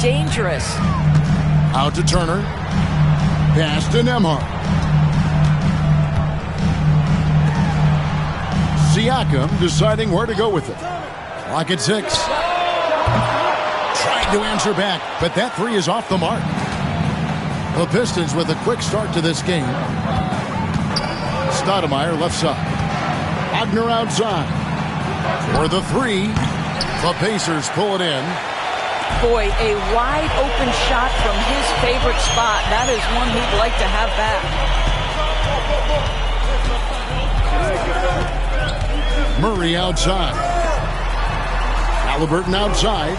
dangerous. Out to Turner. Pass to Nembhard. Siakam deciding where to go with it. Clock at 6. Trying to answer back, but that three is off the mark. The Pistons with a quick start to this game. Stoudemire left side. Wagner outside. For the three. The Pacers pull it in. Boy, a wide open shot from his favorite spot. That is one he'd like to have back. Murray outside. Haliburton outside.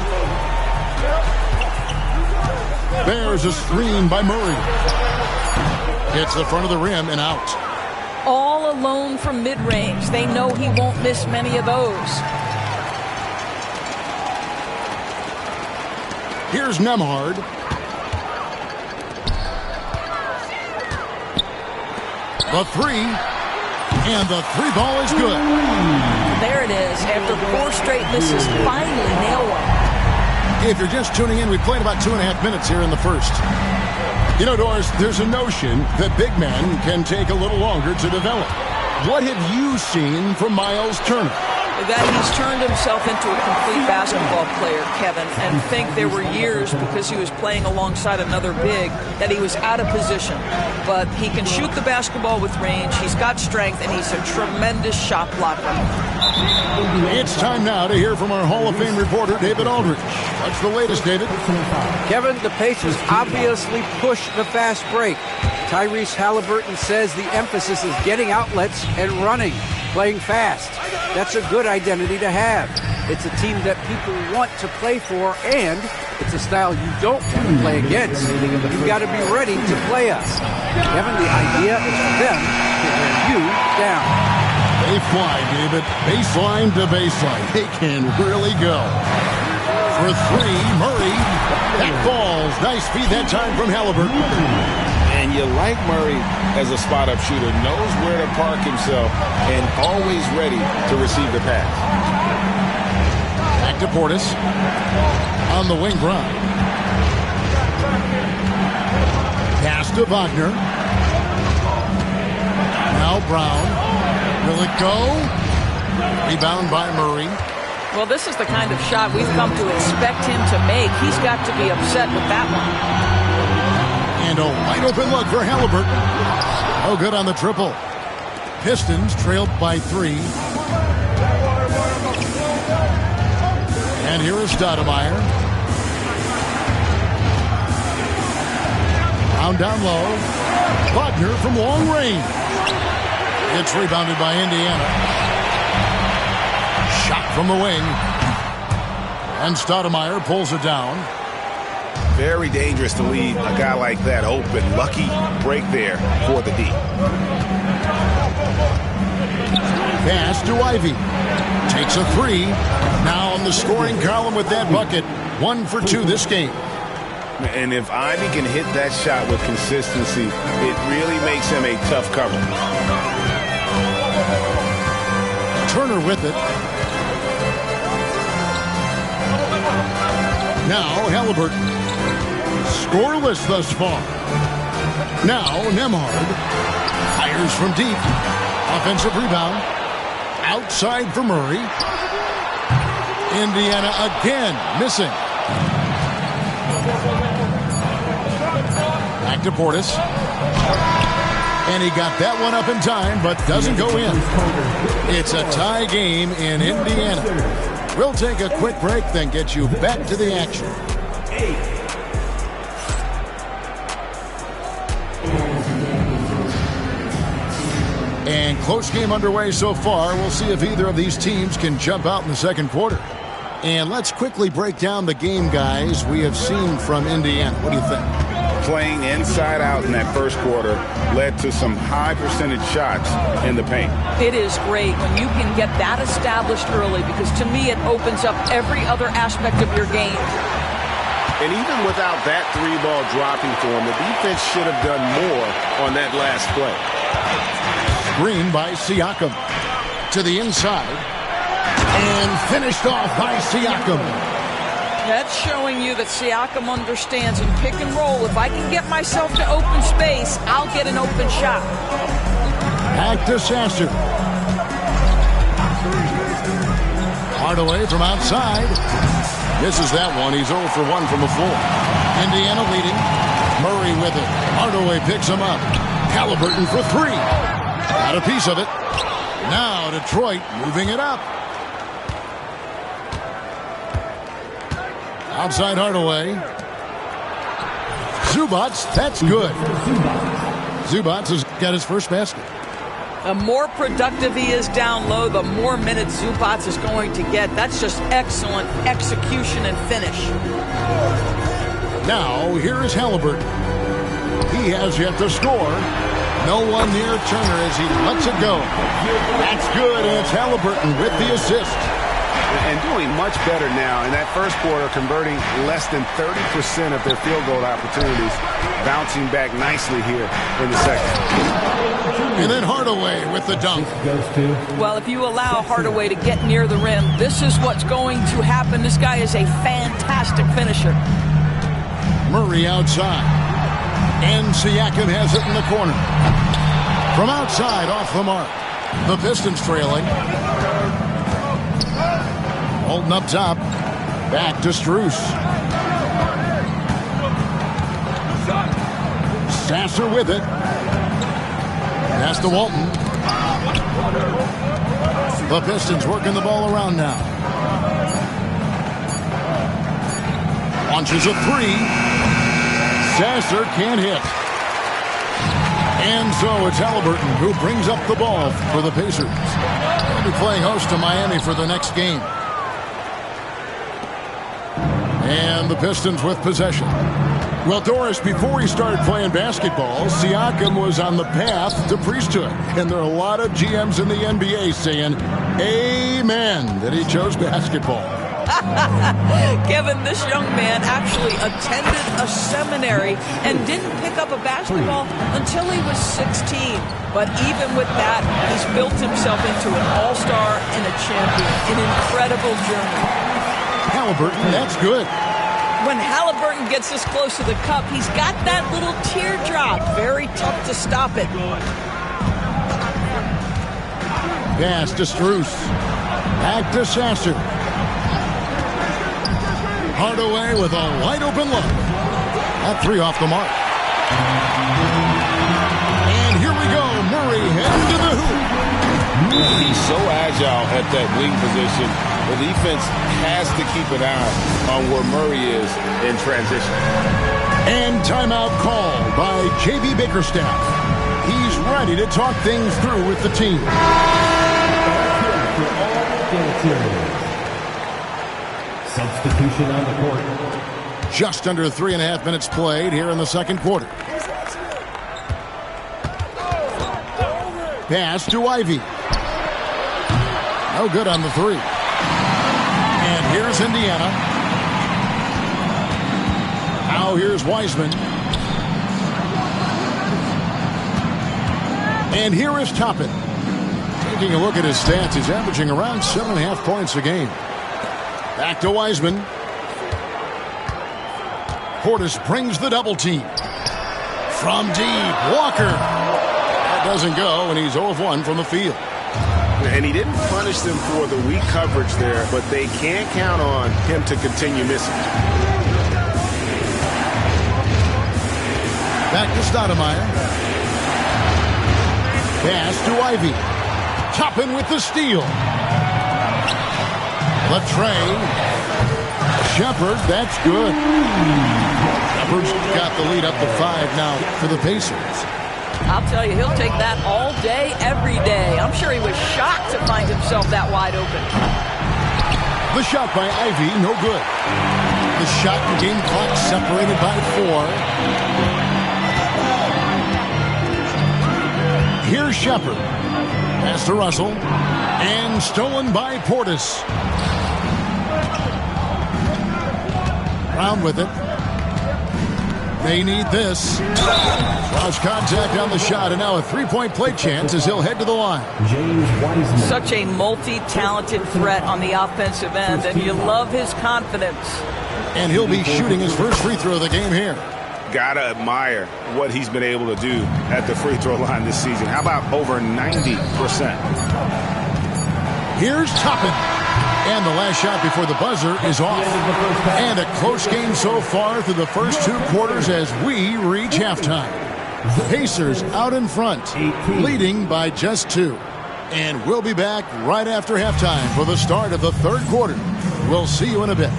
There's a screen by Murray. Hits the front of the rim and out. All alone from mid-range. They know he won't miss many of those. Here's Nembhard. The three. And the three ball is good. There it is. After 4 straight misses, finally nail one. If you're just tuning in, we played about 2.5 minutes here in the first. You know, Doris, there's a notion that big men can take a little longer to develop. What have you seen from Miles Turner? That he's turned himself into a complete basketball player, Kevin, and think there were years because he was playing alongside another big that he was out of position. But he can shoot the basketball with range, he's got strength, and he's a tremendous shot blocker. It's time now to hear from our Hall of Fame reporter, David Aldridge. What's the latest, David? Kevin, the Pacers obviously push the fast break. Tyrese Haliburton says the emphasis is getting outlets and running, playing fast. That's a good identity to have. It's a team that people want to play for, and it's a style you don't want to play against. You've got to be ready to play us. Kevin, the idea is for them to wear you down. They fly, David. Baseline to baseline. They can really go. For three, Murray. That falls. Nice feed that time from Haliburton. And you like Murray as a spot-up shooter. Knows where to park himself and always ready to receive the pass. Back to Portis. On the wing Brown. Pass to Wagner. Now Brown. Will it go? Rebound by Murray. Well, this is the kind of shot we've come to expect him to make. He's got to be upset with that one. And a wide open look for Haliburton. Oh, good on the triple. Pistons trailed by 3. And here is Stoudemire. Down low. Wagner from long range. It's rebounded by Indiana. Shot from the wing. And Stoudemire pulls it down. Very dangerous to leave a guy like that open. Lucky break there for the D. Pass to Ivy. Takes a 3. Now on the scoring column with that bucket. 1 for 2 this game. And if Ivy can hit that shot with consistency, it really makes him a tough cover. Turner with it. Now Haliburton. Scoreless thus far. Now Nembhard. Fires from deep. Offensive rebound. Outside for Murray. Indiana again missing. Back to Portis. And he got that one up in time, but doesn't go in. It's a tie game in Indiana. We'll take a quick break, then get you back to the action. And close game underway so far. We'll see if either of these teams can jump out in the second quarter. And let's quickly break down the game, guys, we have seen from Indiana. What do you think? Playing inside out in that first quarter led to some high percentage shots in the paint. It is great when you can get that established early, because to me it opens up every other aspect of your game. And even without that 3-ball dropping for him, the defense should have done more on that last play. Screen by Siakam to the inside and finished off by Siakam. That's showing you that Siakam understands in pick and roll. If I can get myself to open space, I'll get an open shot. Back to Sasser. Hardaway from outside. Misses that one. He's 0 for 1 from the floor. Indiana leading. Murray with it. Hardaway picks him up. Halliburton for 3. Got a piece of it. Now Detroit moving it up. Outside Hardaway. Zubac, that's good. Zubac has got his first basket. The more productive he is down low, the more minutes Zubac is going to get. That's just excellent execution and finish. Now, here is Halliburton. He has yet to score. No one near Turner as he lets it go. That's good, and it's Halliburton with the assist. And doing much better now in that first quarter, converting less than 30% of their field goal opportunities, bouncing back nicely here in the second. And then Hardaway with the dunk. Well, if you allow Hardaway to get near the rim, this is what's going to happen. This guy is a fantastic finisher. Murray outside. And Siakam has it in the corner. From outside, off the mark. The Pistons trailing. Holden up top. Back to Strus. Sasser with it. Pass to Walton. The Pistons working the ball around now. Launches a 3. Sasser can't hit. And so it's Halliburton who brings up the ball for the Pacers. They'll be playing host to Miami for the next game. And the Pistons with possession. Well, Doris, before he started playing basketball, Siakam was on the path to priesthood. And there are a lot of GMs in the NBA saying, amen, that he chose basketball. Kevin, this young man actually attended a seminary and didn't pick up a basketball until he was 16. But even with that, he's built himself into an all-star and a champion. An incredible journey. Halliburton, that's good. When Halliburton gets this close to the cup, he's got that little teardrop. Very tough to stop it. Pass to Strus. Back to Sasser. Hardaway with a wide open look. That 3 off the mark. And here we go. Murray heading to the hoop. He's so agile at that wing position. The defense has to keep an eye on where Murray is in transition. And timeout called by J.B. Bickerstaff. He's ready to talk things through with the team. Substitution on the court. Just under 3.5 minutes played here in the second quarter. Pass to Ivy. No good on the 3. And here's Indiana. Now here's Wiseman. And here is Toppin. Taking a look at his stats, he's averaging around 7.5 points a game. Back to Wiseman. Portis brings the double team. From deep, Walker. That doesn't go, and he's 0 of 1 from the field. And he didn't punish them for the weak coverage there, but they can't count on him to continue missing. Back to Stoudemire. Pass to Ivy. Toppin with the steal. Latrey. Shepard, that's good. Shepard's got the lead up to 5 now for the Pacers. I'll tell you, he'll take that all day, every day. I'm sure he was shocked to find himself that wide open. The shot by Ivy, no good. The shot and game clock separated by 4. Here's Shepard. Pass to Russell. And stolen by Portis. Brown with it. They need this. Lost contact on the shot, and now a 3-point play chance as he'll head to the line. Such a multi-talented threat on the offensive end, and you love his confidence. And he'll be shooting his first free throw of the game here. Gotta admire what he's been able to do at the free throw line this season. How about over 90%? Here's Toppin. And the last shot before the buzzer is off. And a close game so far through the first 2 quarters as we reach halftime. Pacers out in front, leading by just 2. And we'll be back right after halftime for the start of the 3rd quarter. We'll see you in a bit.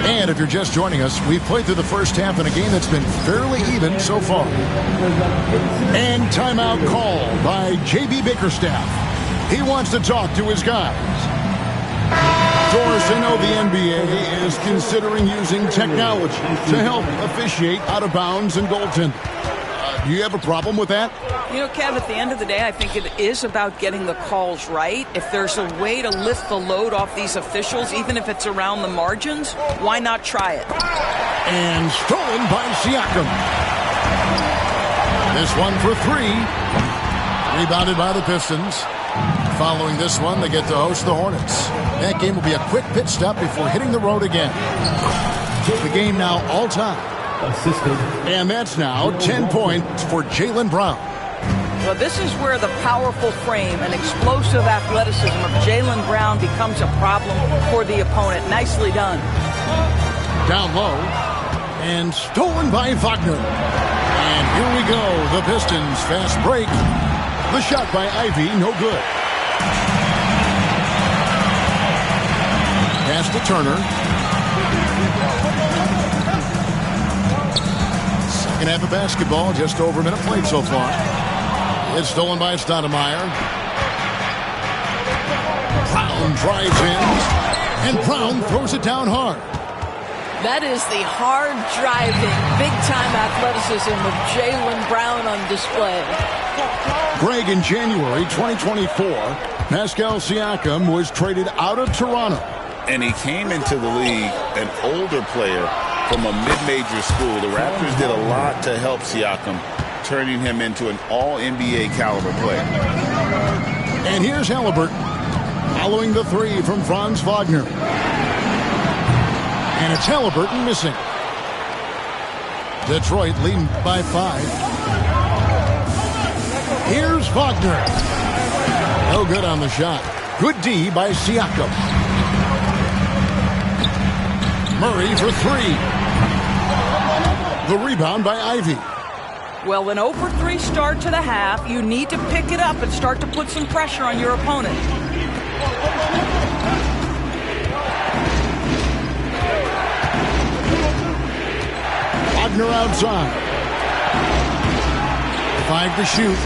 And if you're just joining us, we've played through the first half in a game that's been fairly even so far. And timeout called by J.B. Bickerstaff. He wants to talk to his guys. Doris, I know the NBA is considering using technology to help officiate out of bounds and goaltending. Do you have a problem with that? You know, Kev, at the end of the day, I think it is about getting the calls right. If there's a way to lift the load off these officials, even if it's around the margins, why not try it? And stolen by Siakam. This one for 3. Rebounded by the Pistons. Following this one, they get to host the Hornets. That game will be a quick pit stop before hitting the road again. The game now all-time. And that's now 10 points for Jaylen Brown. Well, this is where the powerful frame and explosive athleticism of Jaylen Brown becomes a problem for the opponent. Nicely done. Down low. And stolen by Wagner. And here we go. The Pistons fast break. The shot by Ivy, no good. Pass to Turner. Second half of basketball, just over a minute played so far. It's stolen by Stoudemire. Brown drives in, and Brown throws it down hard. That is the hard-driving, big-time athleticism of Jaylen Brown on display. Greg, in January 2024, Pascal Siakam was traded out of Toronto. And he came into the league an older player from a mid-major school. The Raptors did a lot to help Siakam, turning him into an all-NBA caliber player. And here's Halliburton, following the 3 from Franz Wagner. And it's Halliburton missing. Detroit leading by 5. Here's Wagner. No good on the shot. Good D by Siakam. Murray for 3. The rebound by Ivy. Well, an 0-for-3 start to the half. You need to pick it up and start to put some pressure on your opponent. Wagner outside. 5 to shoot.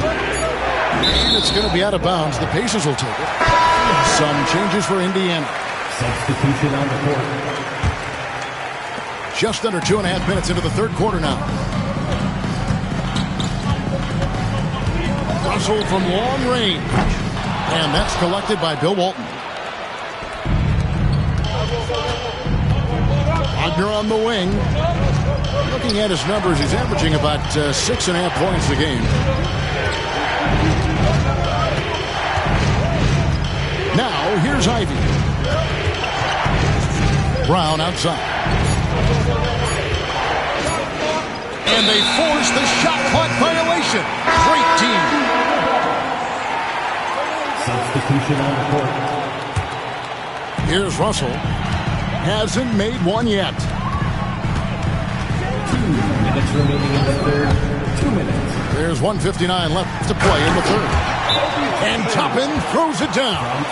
And it's going to be out of bounds. The Pacers will take it. Some changes for Indiana. Substitution on the court. Just under 2.5 minutes into the 3rd quarter now. Russell from long range. And that's collected by Bill Walton. Wagner on the wing. Looking at his numbers, he's averaging about 6.5 points a game. Now, here's Ivy. Brown outside. And they force the shot clock violation. Great team. Substitution on the court. Here's Russell. Hasn't made one yet. 2 minutes remaining in the 3rd. 2 minutes. There's 1:59 left to play in the 3rd. And Toppin throws it down.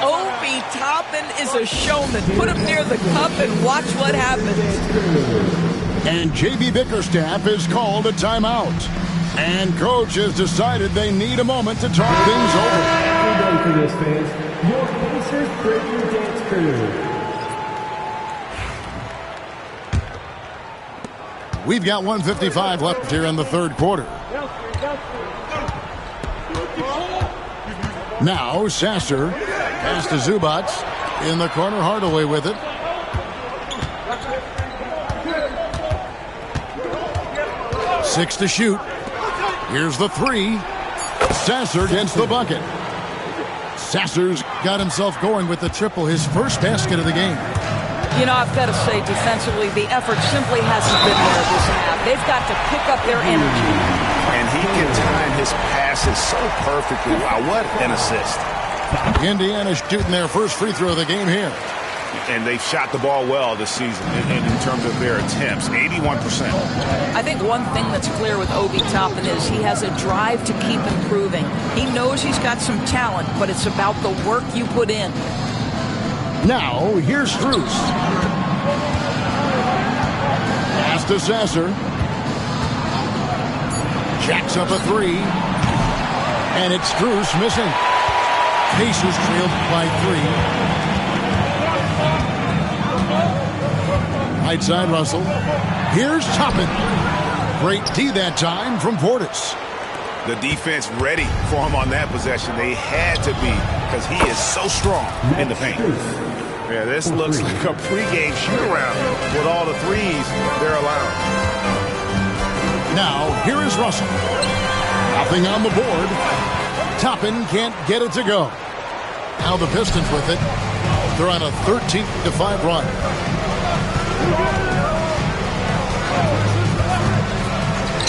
Obi Toppin is a showman. Put him near the cup and watch what happens. And J.B. Bickerstaff is called a timeout. And coach has decided they need a moment to talk things over. We're ready for this, fans. Your Pacers Breaker Dance Crew. We've got 1:55 left here in the 3rd quarter. Now Sasser pass to Zubac in the corner. Hardaway with it. Six to shoot. Here's the 3. Sasser gets the bucket. Sasser's got himself going with the triple, his first basket of the game. You know, I've got to say, defensively, the effort simply hasn't been there this half. They've got to pick up their energy. And he can time his passes so perfectly. Wow, what an assist. Indiana shooting their first free throw of the game here. And they've shot the ball well this season in terms of their attempts, 81%. I think one thing that's clear with Obi Toppin is he has a drive to keep improving. He knows he's got some talent, but it's about the work you put in. Now, here's Strus. Pass to Sasser. Jacks up a three. And it's Strus missing. Pacers trailed by 3. Right side, Russell. Here's Toppin. Great D that time from Portis. The defense ready for him on that possession. They had to be, because he is so strong in the paint. Yeah, this looks like a pregame shoot-around with all the threes they're allowing. Now, here is Russell. Nothing on the board. Toppin can't get it to go. Now the Pistons with it. They're on a 13-5 run.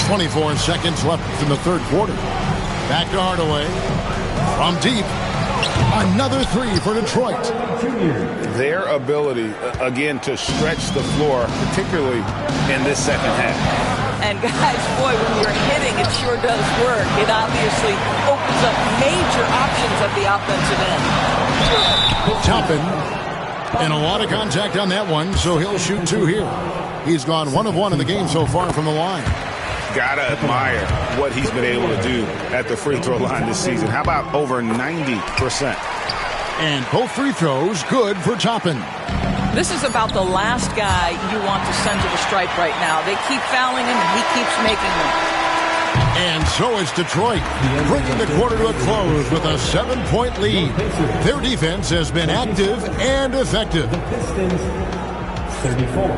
.24 seconds left in the third quarter. Back to Hardaway. From deep. Another three for Detroit. Their ability, again, to stretch the floor, particularly in this second half. And guys, boy, when you're hitting, it sure does work. It obviously opens up major options at the offensive end. Toppin. And a lot of contact on that one, so he'll shoot two here. He's gone 1 of 1 in the game so far from the line. Gotta admire what he's been able to do at the free throw line this season. How about over 90%? And both free throws good for Toppin. This is about the last guy you want to send to the stripe right now. They keep fouling him, and he keeps making them. And so is Detroit, bringing the quarter to a close with a 7-point lead. Their defense has been active and effective. The Pistons, 34.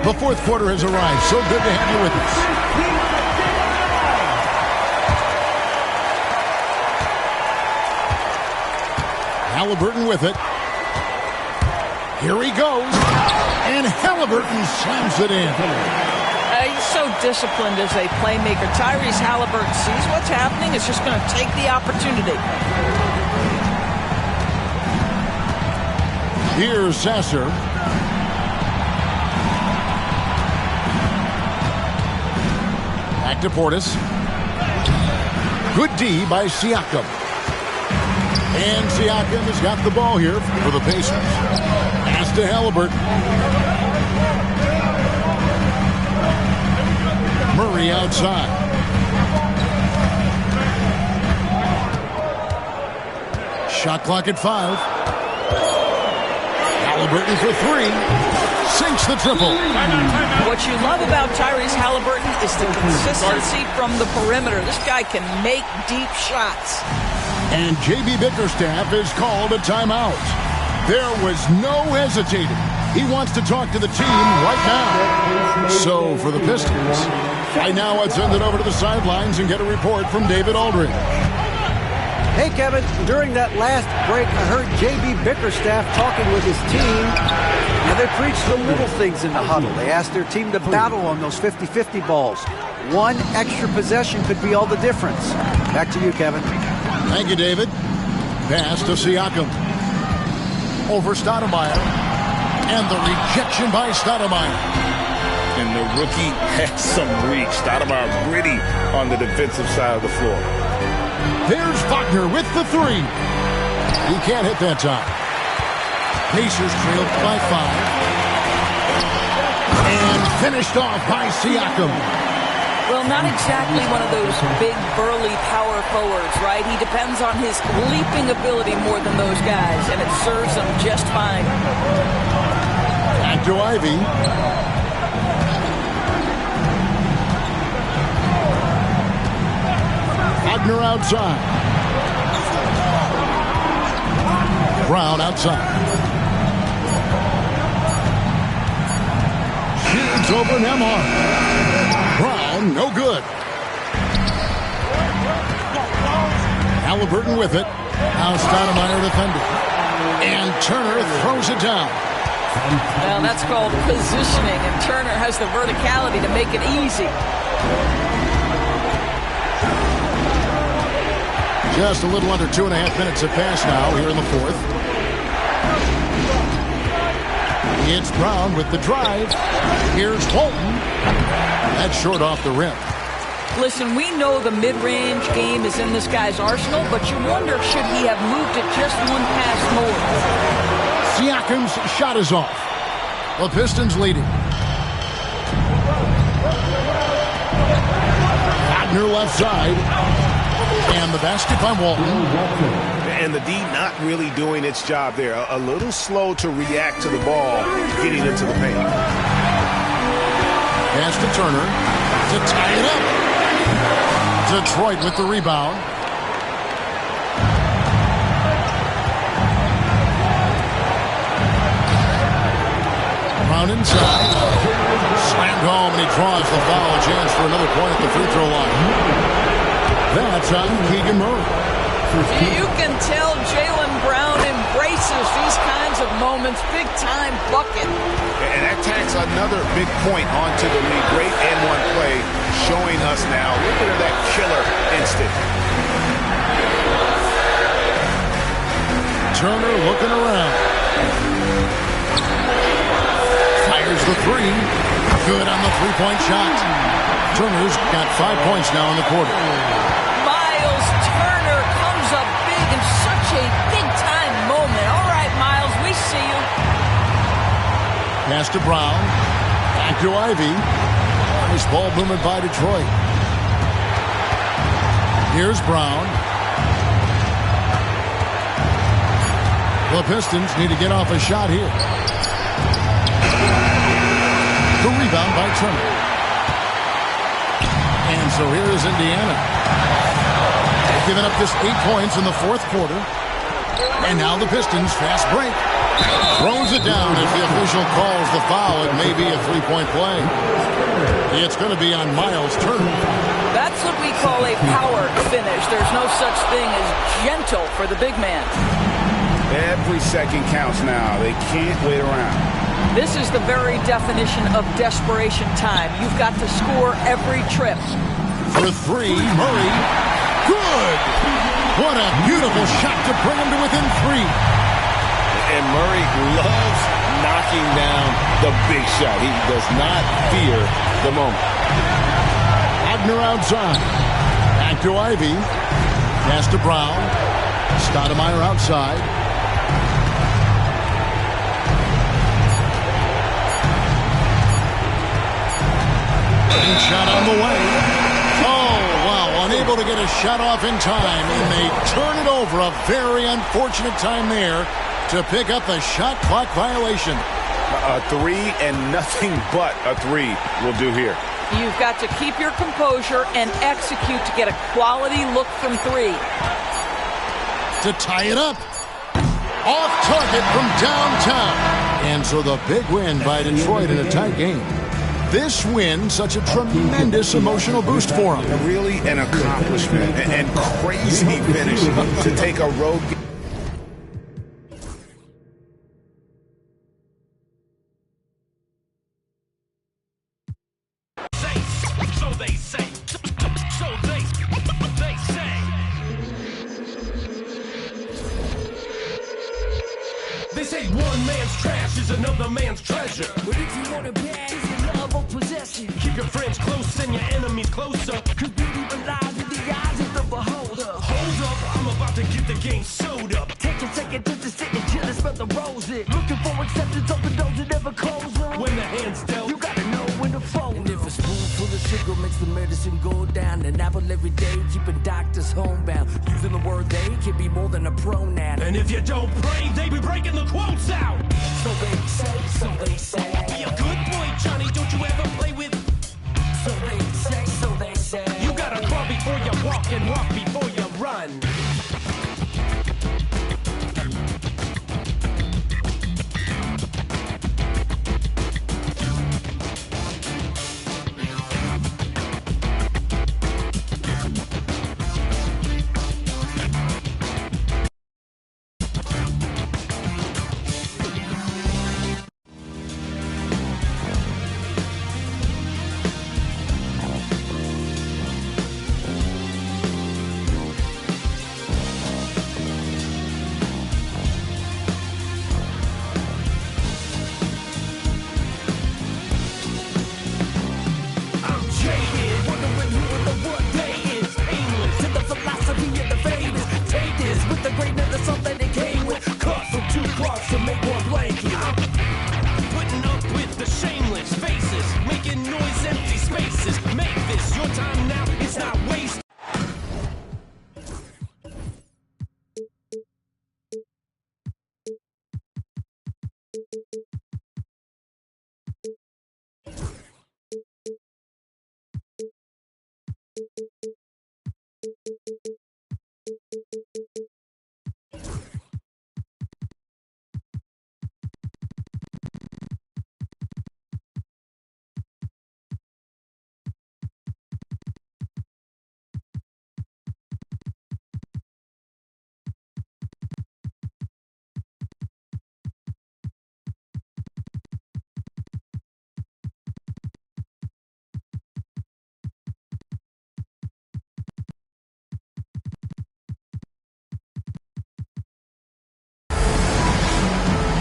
The fourth quarter has arrived. So good to have you with us. Halliburton with it. Here he goes. And Halliburton slams it in. He's so disciplined as a playmaker. Tyrese Halliburton sees what's happening. Is just going to take the opportunity. Here's Sasser. Back to Portis. Good D by Siakam. And Siakam has got the ball here for the Pacers. Pass to Halliburton. Murray outside. Shot clock at 5. Halliburton for 3. Sinks the triple. What you love about Tyrese Halliburton is the consistency from the perimeter. This guy can make deep shots. And J.B. Bickerstaff has called a timeout. There was no hesitating. He wants to talk to the team right now. So for the Pistons, right now let's send it over to the sidelines and get a report from David Aldridge. Hey, Kevin, during that last break, I heard J.B. Bickerstaff talking with his team. Now, they preach the little things in the huddle. They asked their team to battle on those 50-50 balls. One extra possession could be all the difference. Back to you, Kevin. Thank you, David. Pass to Siakam. Over Stoudemire. And the rejection by Stoudemire. And the rookie has some reach. Stoudemire gritty on the defensive side of the floor. There's Wagner with the 3. He can't hit that time. Pacers trailed by 5. And finished off by Siakam. Well, not exactly one of those big, burly power forwards, right? He depends on his leaping ability more than those guys, and it serves him just fine. Back to Ivy. Wagner outside. Brown outside. Shoots over Nembhard. Brown, no good. Halliburton with it. Now Stoudemire defending. And Turner throws it down. Well, that's called positioning, and Turner has the verticality to make it easy. Just a little under 2.5 minutes have passed now here in the fourth. It's Brown with the drive. Here's Walton. That's short off the rim. Listen, we know the mid-range game is in this guy's arsenal, but you wonder, should he have moved it just one pass more? Siakam's shot is off. The Pistons leading. Wagner left side. And the basket by Walton. And the D not really doing its job there. A little slow to react to the ball getting into the paint. Pass to Turner to tie it up. Detroit with the rebound. Brown inside. Slammed home, and he draws the foul. A chance for another point at the free throw line. That's on Keegan Murray. You can tell Jaylen Brown embraces these kinds of moments. Big-time bucket. And that tacks another big point onto the lead. Great and-one play showing us now a little bit of that killer instinct. Turner looking around. Fires the three. Good on the three-point shot. Turner's got 5 points now in the quarter. Miles Turner comes up big in such a big-time moment. All right, Miles, we see you. Pass to Brown. Back to Ivy. Nice ball movement by Detroit. Here's Brown. The Pistons need to get off a shot here. The rebound by Turner. And so here is Indiana. They've given up just 8 points in the fourth quarter. And now the Pistons fast break. Throws it down. If the official calls the foul, it may be a three-point play. It's going to be on Miles Turner. That's what we call a power finish. There's no such thing as gentle for the big man. Every second counts now. They can't wait around. This is the very definition of desperation time. You've got to score every trip. For three, Murray. Good! What a beautiful shot to bring him to within 3. And Murray loves knocking down the big shot. He does not fear the moment. Wagner outside. Back to Ivy. Pass to Brown. Stoudemire outside. Shot on the way. Oh, wow. Unable to get a shot off in time, and they turn it over. A very unfortunate time there to pick up the shot clock violation. A three and nothing but a three will do here. You've got to keep your composure and execute to get a quality look from 3. To tie it up. Off target from downtown. And so the big win by Detroit in a tight game. This win, such a tremendous emotional boost for him. Really an accomplishment and crazy finish to take a road game. This ain't one man's trash, is another man's treasure. But if you want it bad, it's your love or possession. Keep your friends close and your enemies closer. Cause beauty lies in the eyes of the beholder. Hold up, I'm about to get the game sewed up. Take a second just to sit and chill and smell the roses. Looking for acceptance, open doors that never close them. When the hand's dealt, You gotta know when to fold. And if a spoonful of sugar makes the medicine go down, an apple every day, keeping doctors homebound. Using the word they can be more than a pronoun. and if you don't pray, they be breaking the quotes out. So they say, so they say. Be a good boy, Johnny, don't you ever play with. So they say, so they say. You gotta crawl before you walk and walk before you run. that they came with. Cuts from 2 clocks to make 1 blanket. Putting up with the shameless faces, making noise, empty spaces. Make this your time now, it's not wasted.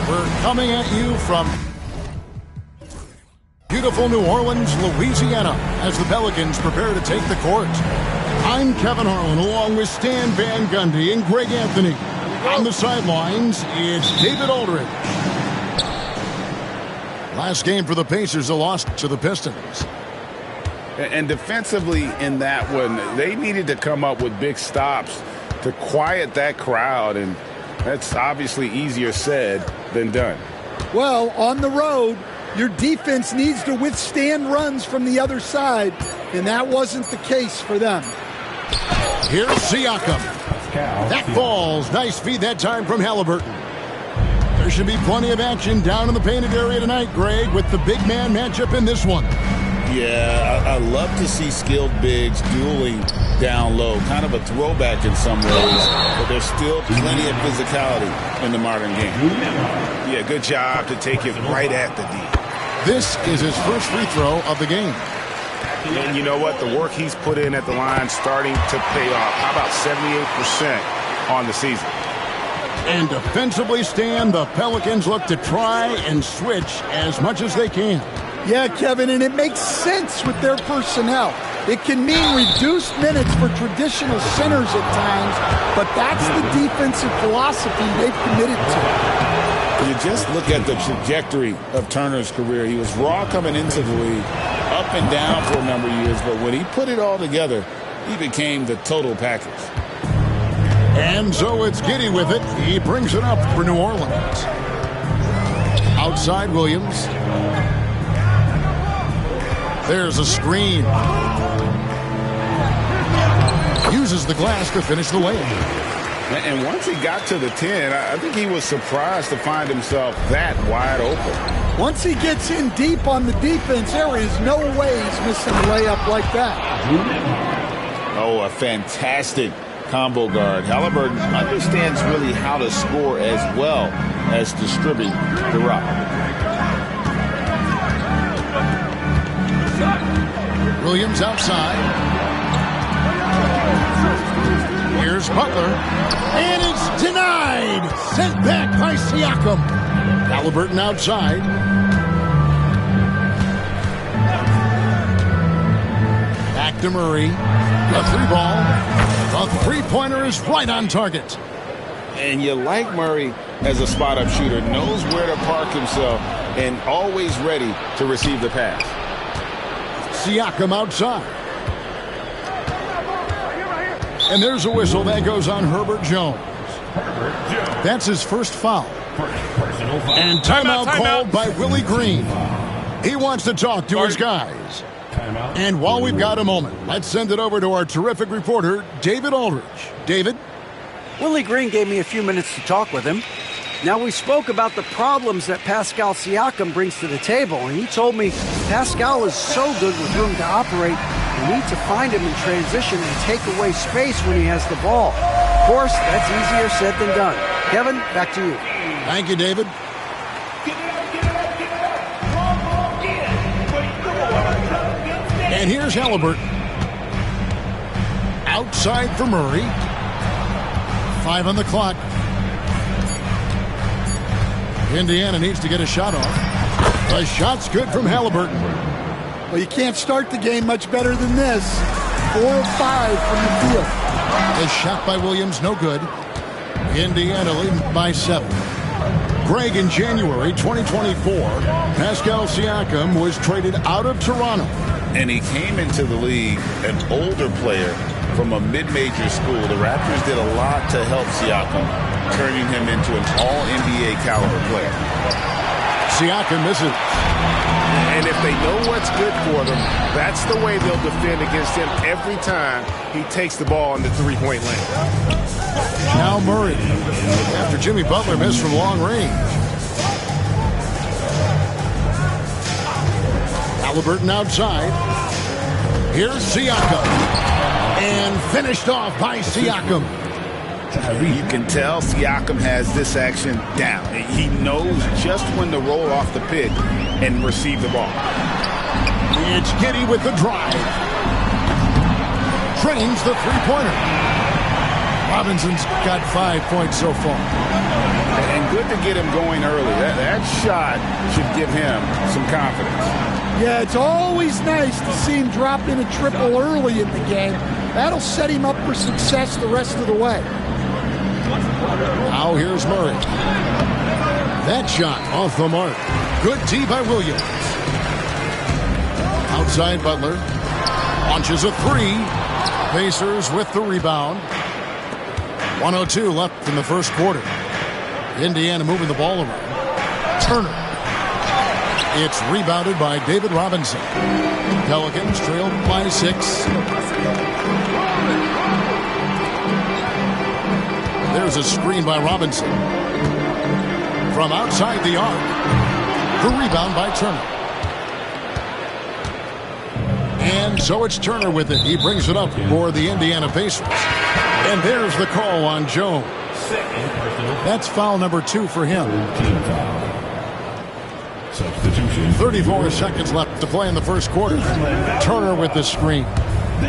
We're coming at you from beautiful New Orleans, Louisiana, as the Pelicans prepare to take the court. I'm Kevin Harlan, along with Stan Van Gundy and Greg Anthony. On the sidelines, it's David Aldridge. Last game for the Pacers, a loss to the Pistons. And defensively in that one, they needed to come up with big stops to quiet that crowd, and that's obviously easier said than done. Well, on the road, your defense needs to withstand runs from the other side, and that wasn't the case for them. Here's Siakam. That falls. Nice feed that time from Halliburton. There should be plenty of action down in the painted area tonight, Greg, with the big man matchup in this one. Yeah, I love to see skilled bigs dueling down low. Kind of a throwback in some ways, but there's still plenty of physicality in the modern game. Yeah, good job to take it right at the D. This is his first free throw of the game. And you know what? The work he's put in at the line starting to pay off. How about 78% on the season? And defensively, Stan, the Pelicans look to try and switch as much as they can. Yeah, Kevin, and it makes sense with their personnel. It can mean reduced minutes for traditional centers at times, but that's the defensive philosophy they've committed to. You just look at the trajectory of Turner's career. He was raw coming into the league, up and down for a number of years, but when he put it all together, he became the total package. And so it's Giddey with it. He brings it up for New Orleans. Outside Williams. There's a screen. Uses the glass to finish the layup. And once he got to the 10, I think he was surprised to find himself that wide open. Once he gets in deep on the defense, there is no way he's missing a layup like that. Oh, a fantastic combo guard. Halliburton understands really how to score as well as distribute the rock. Williams outside. Here's Butler. And it's denied. Sent back by Siakam. Halliburton outside. Back to Murray. The 3-ball. The three-pointer is right on target. And you like Murray as a spot-up shooter. Knows where to park himself and always ready to receive the pass. Siakam outside. And there's a whistle that goes on Herbert Jones. That's his first foul. And timeout called by Willie Green. He wants to talk to his guys. And while we've got a moment, let's send it over to our terrific reporter, David Aldridge. David? Willie Green gave me a few minutes to talk with him. Now, we spoke about the problems that Pascal Siakam brings to the table, and he told me Pascal is so good with room to operate, you need to find him in transition and take away space when he has the ball. Of course, that's easier said than done. Kevin, back to you. Thank you, David. And here's Halliburton. Outside for Murray. 5 on the clock. Indiana needs to get a shot off. The shot's good from Halliburton. Well, you can't start the game much better than this. 4 of 5 from the field. The shot by Williams, no good. Indiana leading by 7. Greg, in January 2024, Pascal Siakam was traded out of Toronto. And he came into the league an older player from a mid-major school. The Raptors did a lot to help Siakam, turning him into an all-NBA caliber player. Siakam misses. And if they know what's good for them, that's the way they'll defend against him every time he takes the ball in the three-point lane. Now Murray, after Jimmy Butler missed from long range. Halliburton outside. Here's Siakam. And finished off by Siakam. You can tell Siakam has this action down. He knows just when to roll off the pick and receive the ball. It's Giddey with the drive. Trains the three-pointer. Robinson's got 5 points so far. And good to get him going early. That shot should give him some confidence. Yeah, it's always nice to see him drop in a triple early in the game. That'll set him up for success the rest of the way. Now here's Murray. That shot off the mark. Good D by Williams. Outside Butler. Launches a three. Pacers with the rebound. 1:02 left in the first quarter. Indiana moving the ball around. Turner. It's rebounded by David Robinson. Pelicans trailed by 6. There's a screen by Robinson. From outside the arc. The rebound by Turner. And so it's Turner with it. He brings it up for the Indiana Pacers. And there's the call on Jones. That's foul number 2 for him. 34 seconds left to play in the first quarter. Turner with the screen.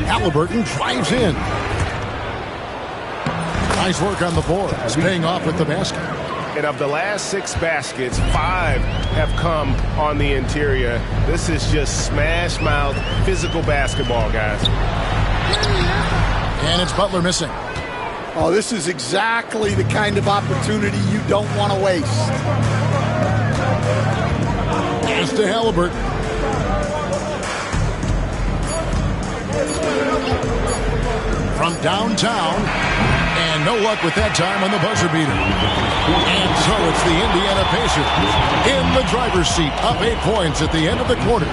Halliburton drives in. Nice work on the board. It's paying off with the basket. And of the last 6 baskets, 5 have come on the interior. This is just smash mouth physical basketball, guys. And it's Butler missing. Oh, this is exactly the kind of opportunity you don't want to waste. Pass to Halliburton. From downtown. And no luck with that time on the buzzer beater. And so it's the Indiana Pacers in the driver's seat, up 8 points at the end of the quarter.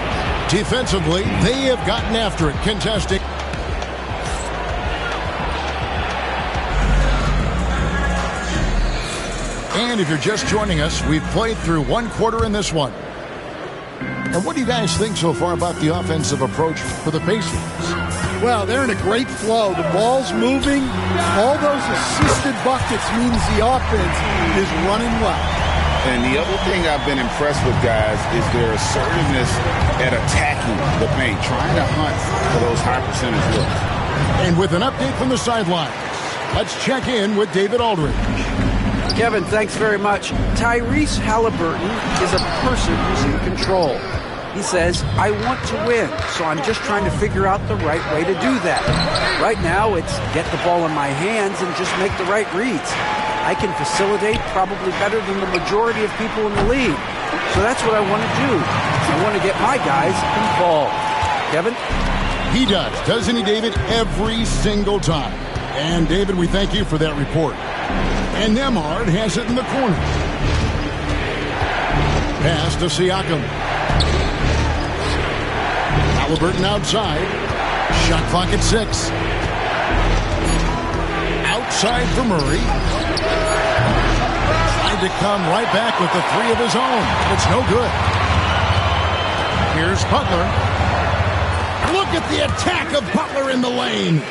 Defensively, they have gotten after it, contesting. And if you're just joining us, we've played through 1 quarter in this one. And what do you guys think so far about the offensive approach for the Pacers? Well, they're in a great flow. The ball's moving. All those assisted buckets means the offense is running well. And the other thing I've been impressed with, guys, is their assertiveness at attacking the paint, trying to hunt for those high percentage looks. And with an update from the sidelines, let's check in with David Aldridge. Kevin, thanks very much. Tyrese Halliburton is a person who's in control. He says, I want to win, so I'm just trying to figure out the right way to do that. Right now, it's get the ball in my hands and just make the right reads. I can facilitate probably better than the majority of people in the league. So that's what I want to do. I want to get my guys involved. Kevin? He does, doesn't he, David? Every single time. And, David, we thank you for that report. And Nembhard has it in the corner. Pass to Siakam. Halliburton outside. Shot clock at 6. Outside for Murray. Tried to come right back with the 3 of his own. It's no good. Here's Butler. Look at the attack of Butler in the lane.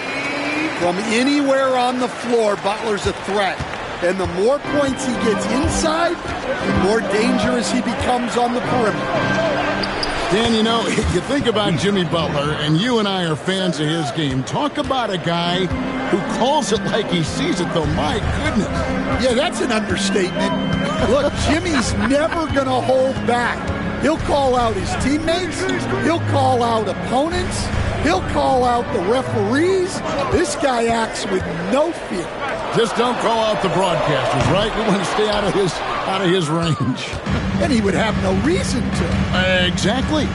From anywhere on the floor, Butler's a threat. And the more points he gets inside, the more dangerous he becomes on the perimeter. Dan, you know, you think about Jimmy Butler, and you and I are fans of his game. Talk about a guy who calls it like he sees it, though. My goodness. Yeah, that's an understatement. Look, Jimmy's never going to hold back. He'll call out his teammates. He'll call out opponents. He'll call out the referees. This guy acts with no fear. Just don't call out the broadcasters, right? We want to stay out of his range. And he would have no reason to. Exactly.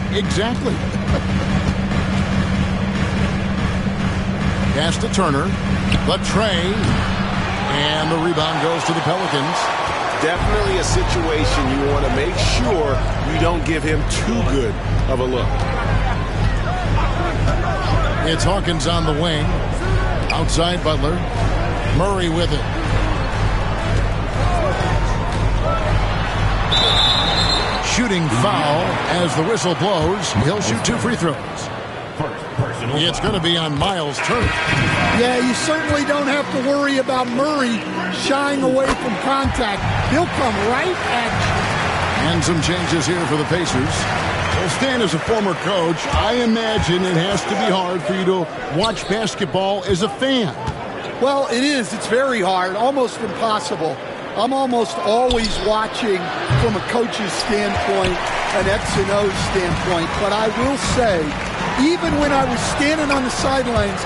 Pass to Turner. Latrey. And the rebound goes to the Pelicans. Definitely a situation you want to make sure you don't give him too good of a look. It's Hawkins on the wing. Outside Butler. Murray with it. Shooting foul as the whistle blows. He'll shoot 2 free throws. It's going to be on Miles Turner. Yeah, you certainly don't have to worry about Murray shying away from contact. He'll come right at you. And some changes here for the Pacers. Well, Stan, as a former coach, I imagine it has to be hard for you to watch basketball as a fan. Well, it is. It's very hard, almost impossible. I'm almost always watching from a coach's standpoint, an X and O standpoint. But I will say, even when I was standing on the sidelines,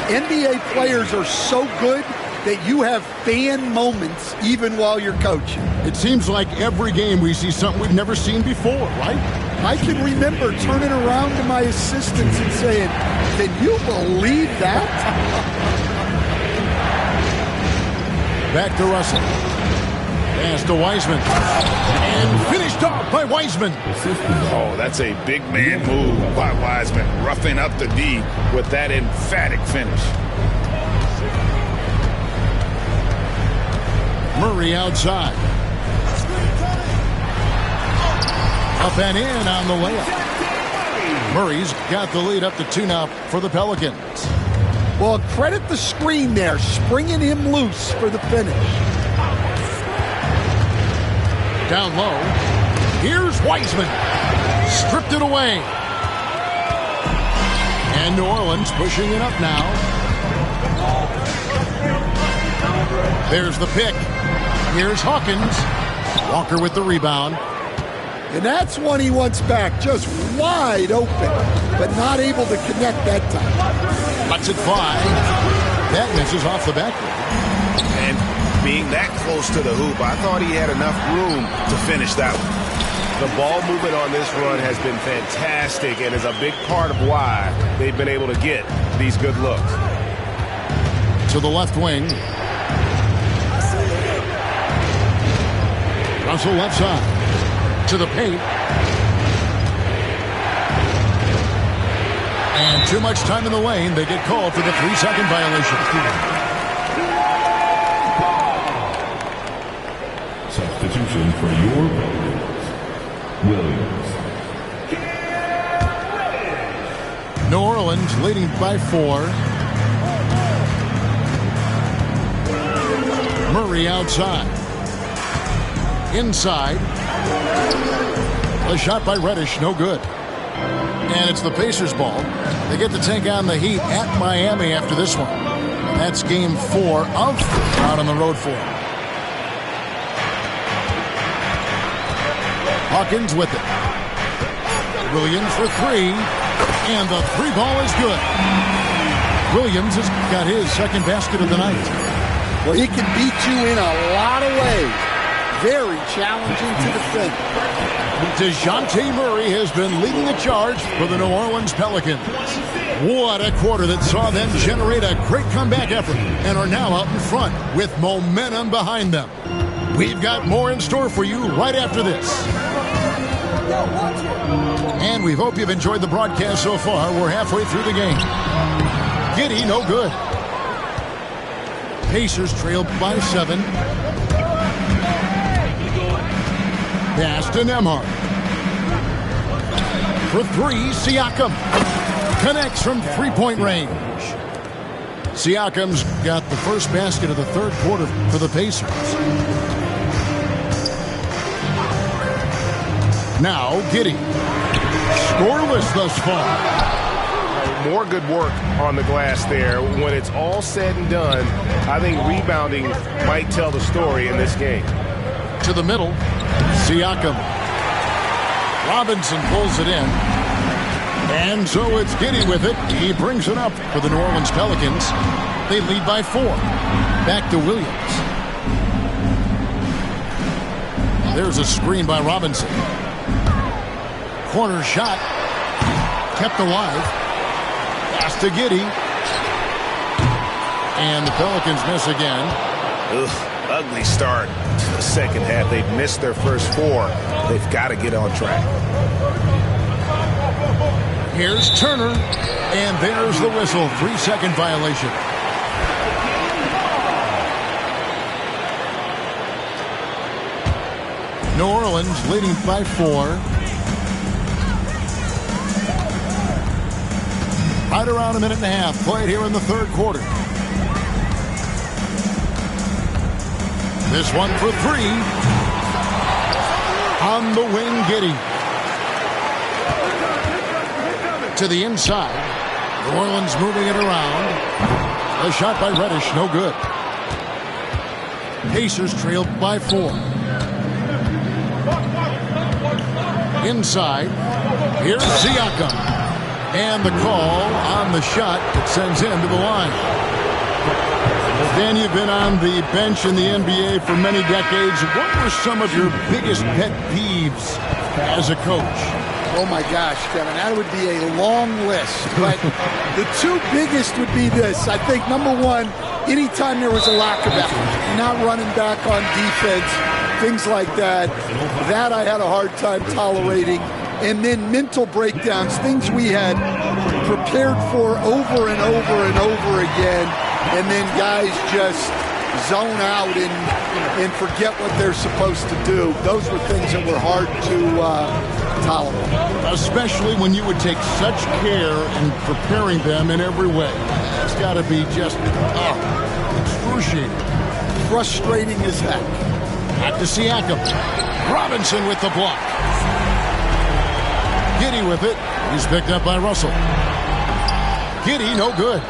NBA players are so good that you have fan moments even while you're coaching. It seems like every game we see something we've never seen before, right? I can remember turning around to my assistants and saying, "Can you believe that?" Back to Russell. Pass to Wiseman. And finished off by Wiseman. Oh, that's a big man move by Wiseman. Roughing up the D with that emphatic finish. Murray outside. Up and in on the layup. Murray's got the lead up to 2 now for the Pelicans. Well, credit the screen there, springing him loose for the finish. Down low. Here's Wiseman. Stripped it away. And New Orleans pushing it up now. There's the pick. Here's Hawkins. Walker with the rebound. And that's one he wants back, just wide open, but not able to connect that time. Lets it fly. That misses off the backboard. And being that close to the hoop, I thought he had enough room to finish that one. The ball movement on this run has been fantastic and is a big part of why they've been able to get these good looks. To the left wing. Russell left side. To the paint. And too much time in the lane. They get called for the 3-second violation. Substitution for your Williams. New Orleans leading by 4. Murray outside. Inside. A shot by Reddish, no good. And it's the Pacers ball. They get to take on the Heat at Miami after this one. That's game 4 of out on the road for them. Hawkins with it. Williams for 3. And the 3 ball is good. Williams has got his second basket of the night. Well, he can beat you in a lot of ways. Very challenging to defend. DeJounte Murray has been leading the charge for the New Orleans Pelicans. What a quarter that saw them generate a great comeback effort and are now out in front with momentum behind them. We've got more in store for you right after this. And we hope you've enjoyed the broadcast so far. We're halfway through the game. Giddey, no good. Pacers trail by 7. Pass to Nembhard. For 3, Siakam. Connects from 3-point range. Siakam's got the first basket of the third quarter for the Pacers. Now Giddey. Scoreless thus far. More good work on the glass there. When it's all said and done, I think rebounding might tell the story in this game. To the middle. Siakam. Robinson pulls it in. And so it's Giddey with it. He brings it up for the New Orleans Pelicans. They lead by 4. Back to Williams. There's a screen by Robinson. Corner shot. Kept alive. Pass to Giddey. And the Pelicans miss again. Ugh, ugly start to the second half. They've missed their first 4. They've got to get on track. Here's Turner. And there's the whistle. 3-second violation. New Orleans leading by 4. Right around a minute and a half played here in the third quarter. This one for 3. On the wing, Giddey. To the inside. New Orleans moving it around. A shot by Reddish, no good. Pacers trailed by 4. Inside. Here's Siakam. And the call on the shot that sends him to the line. Well, Dan, you've been on the bench in the NBA for many decades. What were some of your biggest pet peeves as a coach? Oh, my gosh, Kevin, that would be a long list. But the 2 biggest would be this. I think, number 1, anytime there was a lack of effort, not running back on defense, things like that, that I had a hard time tolerating. And then mental breakdowns, things we had prepared for over and over and over again, and then guys just zone out and forget what they're supposed to do. Those were things that were hard to tolerate. Especially when you would take such care in preparing them in every way. It's got to be just excruciating. Frustrating as heck. Back to Siakam. Robinson with the block. Giddey with it. He's picked up by Russell. Giddey, no good.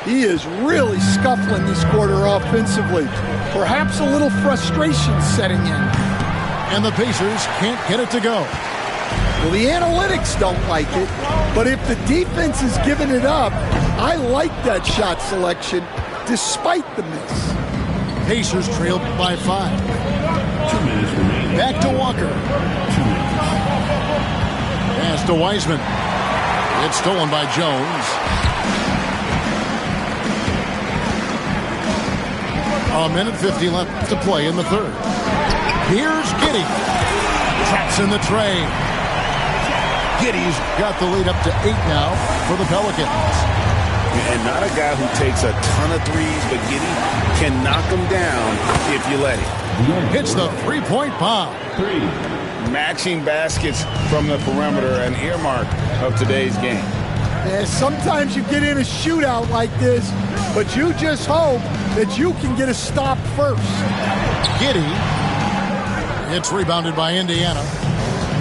He is really scuffling this quarter offensively. Perhaps a little frustration setting in. And the Pacers can't get it to go. Well, the analytics don't like it, but if the defense is giving it up, I like that shot selection despite the miss. Pacers trailed by 5. 2 minutes remaining. Back to Walker. 2 minutes. Pass to Wiseman. It's stolen by Jones. A minute 50 left to play in the third. Here's Giddey. Traps in the tray. Giddey's got the lead up to 8 now for the Pelicans. And not a guy who takes a ton of threes, but Giddey can knock them down if you let him. Hits the three-point bomb. 3. Matching baskets from the perimeter, an earmark of today's game. And sometimes you get in a shootout like this, but you just hope that you can get a stop first. Giddey. It's rebounded by Indiana.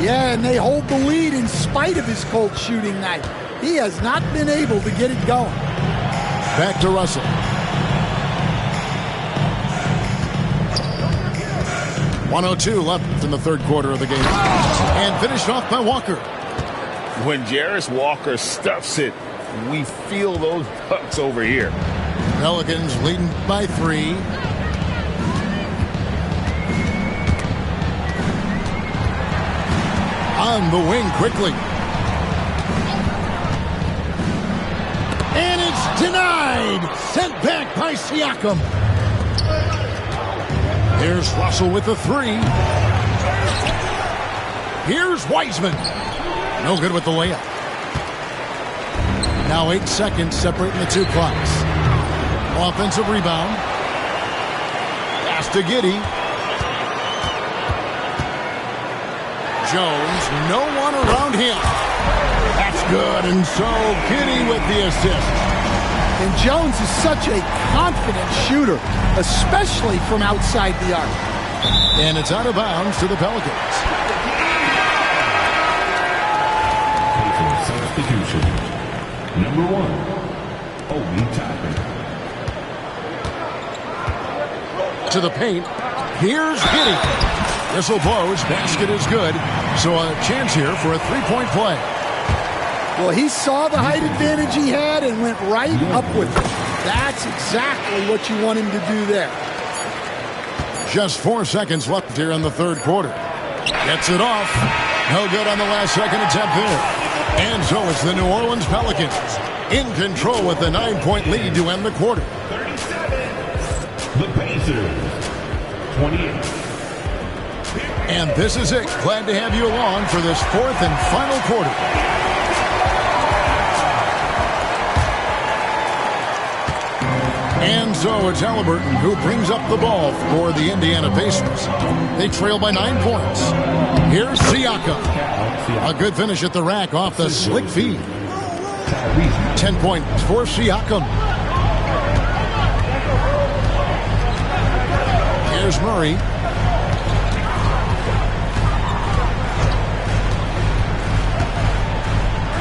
Yeah, and they hold the lead in spite of his cold shooting night. He has not been able to get it going. Back to Russell. .102 left in the third quarter of the game. And finished off by Walker. When Jarris Walker stuffs it, we feel those bucks over here. Pelicans leading by 3. On the wing quickly. And it's denied. Sent back by Siakam. Here's Russell with the 3. Here's Wiseman. No good with the layup. Now 8 seconds separating the 2 clocks. Offensive rebound. Pass to Giddey. Jones, no one around him. That's good, and so Giddey with the assist. And Jones is such a confident shooter, especially from outside the arc. And it's out of bounds to the Pelicans. Substitution. Number 1, Obi Toppin. To the paint. Here's Giddey. Whistle blows. Basket is good. So a chance here for a 3-point play. Well, he saw the height advantage he had and went right up with it. That's exactly what you want him to do there. Just 4 seconds left here in the third quarter. Gets it off. No good on the last second attempt there. And so it's the New Orleans Pelicans in control with a 9-point lead to end the quarter. 37. The Pacers. 28. And this is it. Glad to have you along for this fourth and final quarter. And so it's Halliburton who brings up the ball for the Indiana Pacers. They trail by 9 points. Here's Siakam. A good finish at the rack off the slick feed. 10 points for Siakam. Here's Murray.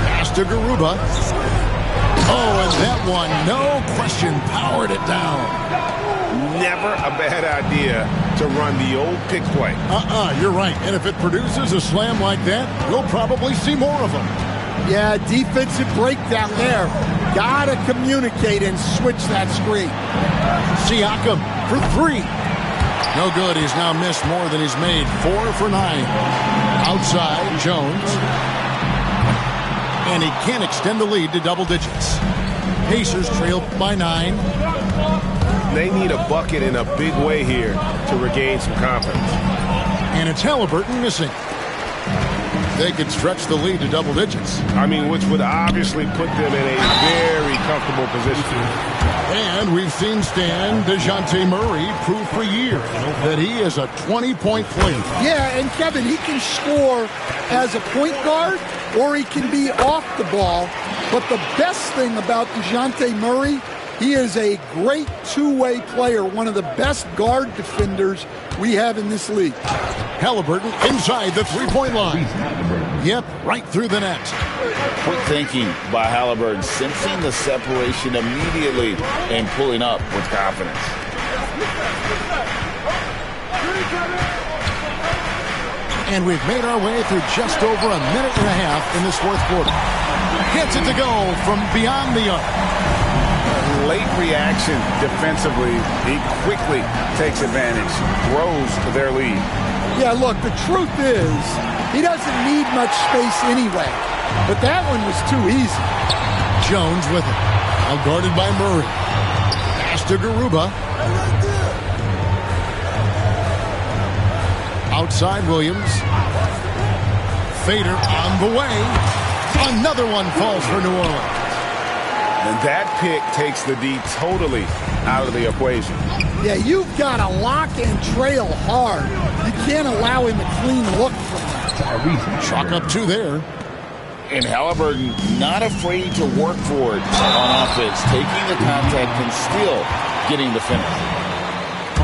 Pass to Garuba. Oh, and that one, no question, powered it down. Never a bad idea to run the old pick play. You're right. And if it produces a slam like that, we'll probably see more of them. Yeah, defensive breakdown there. Gotta communicate and switch that screen. Siakam for 3. No good. He's now missed more than he's made. 4 for 9. Outside, Jones. And he can't extend the lead to double digits. Pacers trail by 9. They need a bucket in a big way here to regain some confidence. And it's Halliburton missing. They could stretch the lead to double digits. I mean, which would obviously put them in a very comfortable position. And we've seen Stan DeJounte Murray prove for years that he is a 20-point player. Yeah, and Kevin, he can score as a point guard or he can be off the ball. But the best thing about DeJounte Murray, he is a great two-way player, one of the best guard defenders we have in this league. Halliburton inside the three-point line. Yep, right through the net. Quick thinking by Halliburton, sensing the separation immediately and pulling up with confidence. And we've made our way through just over a minute and a half in this fourth quarter. Gets it to go from beyond the arc. Late reaction defensively. He quickly takes advantage, grows their lead. Yeah, look, the truth is he doesn't need much space anyway. But that one was too easy. Jones with it. Now guarded by Murray. Pass to Garuba. Outside Williams. Fader on the way. Another one falls for New Orleans. And that pick takes the D totally out of the equation. Yeah, you've got to lock and trail hard. You can't allow him a clean look from that. Chalk up 2 there. And Halliburton not afraid to work for it on offense, taking the contact and still getting the finish.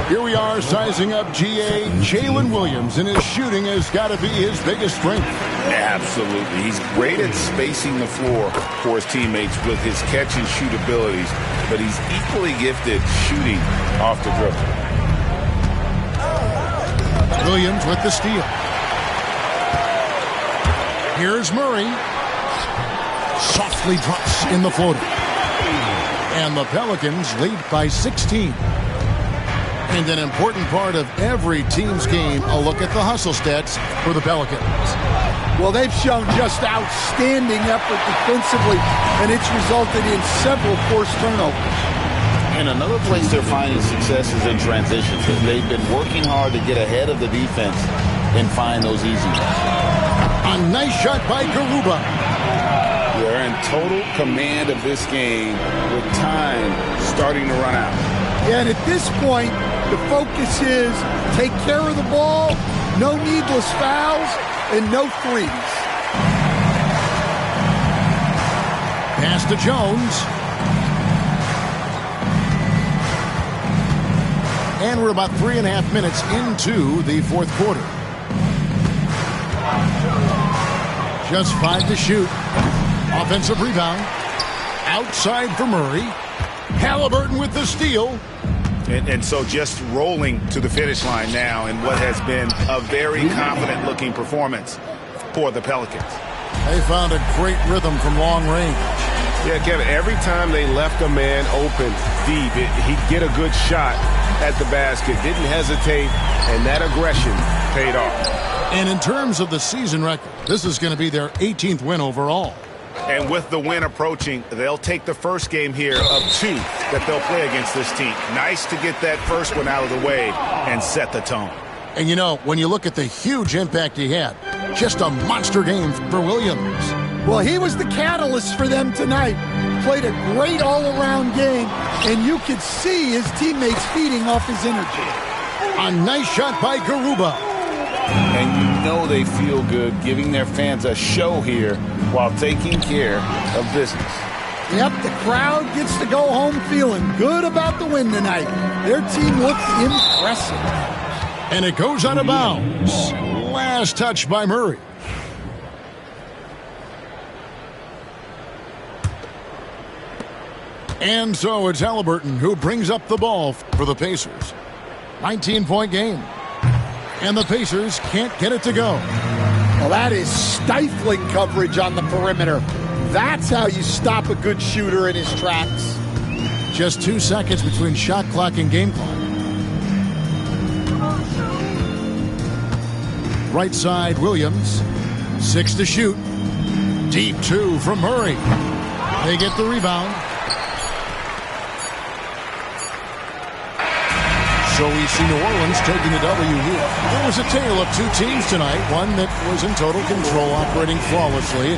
Here we are sizing up GA Jalen Williams, and his shooting has got to be his biggest strength. Absolutely. He's great at spacing the floor for his teammates with his catch and shoot abilities, but he's equally gifted shooting off the dribble. Williams with the steal. Here's Murray. Softly drops in the floater. And the Pelicans lead by 16. And an important part of every team's game, a look at the hustle stats for the Pelicans. Well, they've shown just outstanding effort defensively, and it's resulted in several forced turnovers. And another place they're finding success is in transitions. They've been working hard to get ahead of the defense and find those easy ones. A nice shot by Garuba. They're in total command of this game with time starting to run out. Yeah, and at this point, the focus is take care of the ball, no needless fouls, and no threes. Pass to Jones. And we're about 3.5 minutes into the fourth quarter. Just 5 to shoot. Offensive rebound. Outside for Murray. Halliburton with the steal. And so just rolling to the finish line now in what has been a very confident-looking performance for the Pelicans. They found a great rhythm from long range. Yeah, Kevin, every time they left a man open deep, he'd get a good shot at the basket. Didn't hesitate, and that aggression paid off. And in terms of the season record, this is going to be their 18th win overall. And with the win approaching, they'll take the first game here of 2 that they'll play against this team. Nice to get that first one out of the way and set the tone. And you know, when you look at the huge impact he had, just a monster game for Williams. Well, he was the catalyst for them tonight. Played a great all-around game, and you could see his teammates feeding off his energy. A nice shot by Garuba. And you know they feel good giving their fans a show here while taking care of business. Yep, the crowd gets to go home feeling good about the win tonight. Their team looked impressive. And it goes out of bounds. Last touch by Murray. And so it's Halliburton who brings up the ball for the Pacers. 19-point game. And the Pacers can't get it to go. Well, that is stifling coverage on the perimeter. That's how you stop a good shooter in his tracks. Just 2 seconds between shot clock and game clock. Right side, Williams. 6 to shoot. Deep 2 from Murray. They get the rebound. So we see New Orleans taking the W here. There was a tale of 2 teams tonight. One that was in total control, operating flawlessly.